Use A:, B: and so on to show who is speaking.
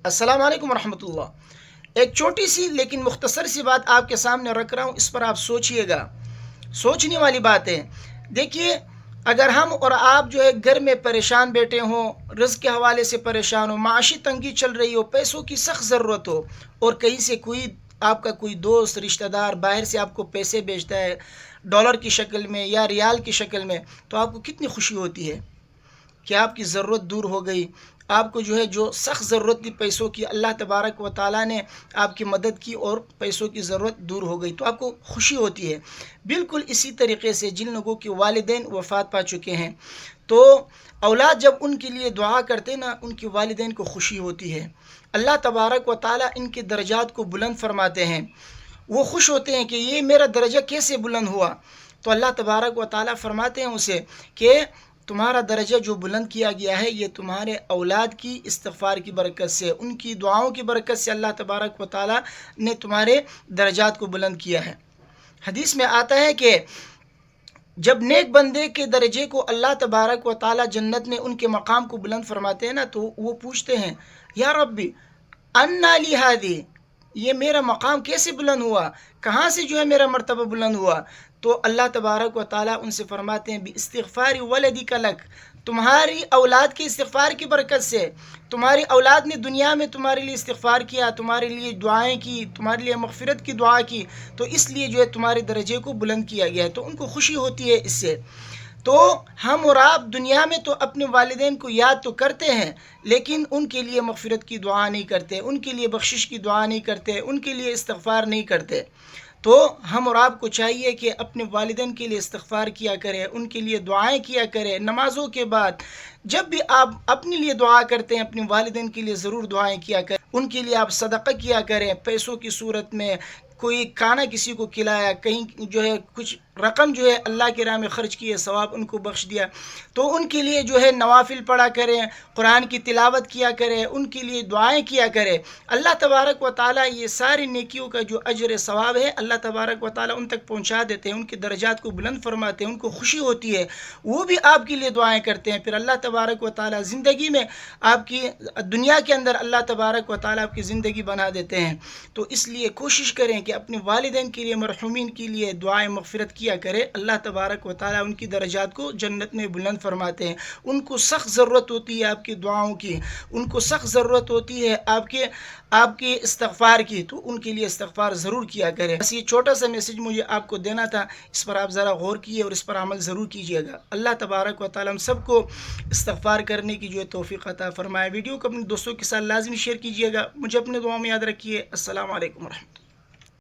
A: अस्सलाम वालेकुम रहमतुल्लाह। एक छोटी सी लेकिन मुख्तसर सी बात आपके सामने रख रहा हूँ, इस पर आप सोचिएगा, सोचने वाली बात है। देखिए, अगर हम और आप जो है घर में परेशान बैठे हों, रिज़्क़ के हवाले से परेशान हो, माशी तंगी चल रही हो, पैसों की सख्त ज़रूरत हो, और कहीं से आपका कोई दोस्त रिश्तेदार बाहर से आपको पैसे भेजता है डॉलर की शक्ल में या रियाल की शक्ल में, तो आपको कितनी खुशी होती है कि आपकी ज़रूरत दूर हो गई। आपको जो सख्त ज़रूरत थी पैसों की, अल्लाह तबारक व तआला ने आपकी मदद की और पैसों की ज़रूरत दूर हो गई, तो आपको खुशी होती है। बिल्कुल इसी तरीक़े से जिन लोगों के वालिदैन वफ़ात पा चुके हैं, तो औलाद जब उनके लिए दुआ करते ना, उनके वालिदैन को खुशी होती है। अल्लाह तबारक व तआला इनके दर्जात को बुलंद फरमाते हैं। वो खुश होते हैं कि ये मेरा दर्जा कैसे बुलंद हुआ। तो अल्लाह तबारक व तआला फरमाते हैं उसे कि तुम्हारा दर्जा जो बुलंद किया गया है, ये तुम्हारे औलाद की इस्तिग़फ़ार की बरकत से, उनकी दुआओं की बरकत से अल्लाह तबारक व तआला ने तुम्हारे दर्जात को बुलंद किया है। हदीस में आता है कि जब नेक बंदे के दर्जे को अल्लाह तबारक व तआला जन्नत में उनके मकाम को बुलंद फरमाते हैं ना, तो वो पूछते हैं, या रब्बी अन्ना ली हादी, ये मेरा मकाम कैसे बुलंद हुआ, कहाँ से मेरा मर्तबा बुलंद हुआ। तो अल्लाह तबारक व तआला उनसे फरमाते हैं, बिइस्तिग़फ़ारि वलदिका लक, तुम्हारी औलाद के इस्तिग़फ़ार की बरकत से, तुम्हारी औलाद ने दुनिया में तुम्हारे लिए इस्तिग़फ़ार किया, तुम्हारे लिए दुआएं की, तुम्हारे लिए मग़फ़िरत की दुआ की, तो इसलिए तुम्हारे दर्जे को बुलंद किया गया है। तो उनको खुशी होती है इससे। तो हम और आप दुनिया में तो अपने वालिदैन को याद तो करते हैं, लेकिन उनके लिए मग़फ़िरत की दुआ नहीं करते, उनके लिए बख्शिश की दुआ नहीं करते, उनके लिए इस्तिग़फ़ार नहीं करते। तो हम और आपको चाहिए कि अपने वालिदैन के लिए इस्तिग़फ़ार किया करें, उनके लिए दुआएं किया करें। नमाज़ों के बाद जब भी आप अपने लिए दुआ करते हैं, अपने वालिदैन के लिए ज़रूर दुआएं किया करें। उनके लिए आप सदक़ा किया करें, पैसों की सूरत में, कोई खाना किसी को खिलाया, कहीं कुछ रकम अल्लाह के राह में ख़र्च किए, सवाब उनको बख्श दिया, तो उनके लिए नवाफिल पढ़ा करें, कुरान की तिलावत किया करें, उनके लिए दुआएं किया करें। अल्लाह तबारक व तआला ये सारी नेकियों का जो अजर सवाब है, अल्लाह तबारक व तआला उन तक पहुँचा देते हैं, उनके दर्जात को बुलंद फरमाते हैं, उनको खुशी होती है, वो भी आपके लिए दुआएँ करते हैं। फिर अल्लाह तबारक व तआला ज़िंदगी में आपकी दुनिया के अंदर अल्लाह तबारक व तआला आपकी ज़िंदगी बना देते हैं। तो इसलिए कोशिश करें कि अपने वालिदैन के लिए, मरहूमीन के लिए दुआएँ मग़फ़िरत किया करें। अल्लाह तबारक व तआला उनकी दर्जात को जन्नत में बुलंद फरमाते हैं। उनको सख्त ज़रूरत होती है आपकी दुआओं की, उनको सख्त ज़रूरत होती है आपके इस्तिग़फ़ार की, तो उनके लिए इस्तिग़फ़ार ज़रूर किया करें। बस ये छोटा सा मैसेज मुझे आपको देना था, इस पर आप ज़रा गौर कीजिए और इस पर अमल ज़रूर कीजिएगा। अल्लाह तबारक व तआला हम सबको इस्तिग़फ़ार करने की तौफ़ीक़ अता फ़रमाए। वीडियो को अपने दोस्तों के साथ लाज़मी शेयर कीजिएगा। मुझे अपने दुआ में याद रखिए। अस्सलाम वालेकुम रहमतुल्लाह।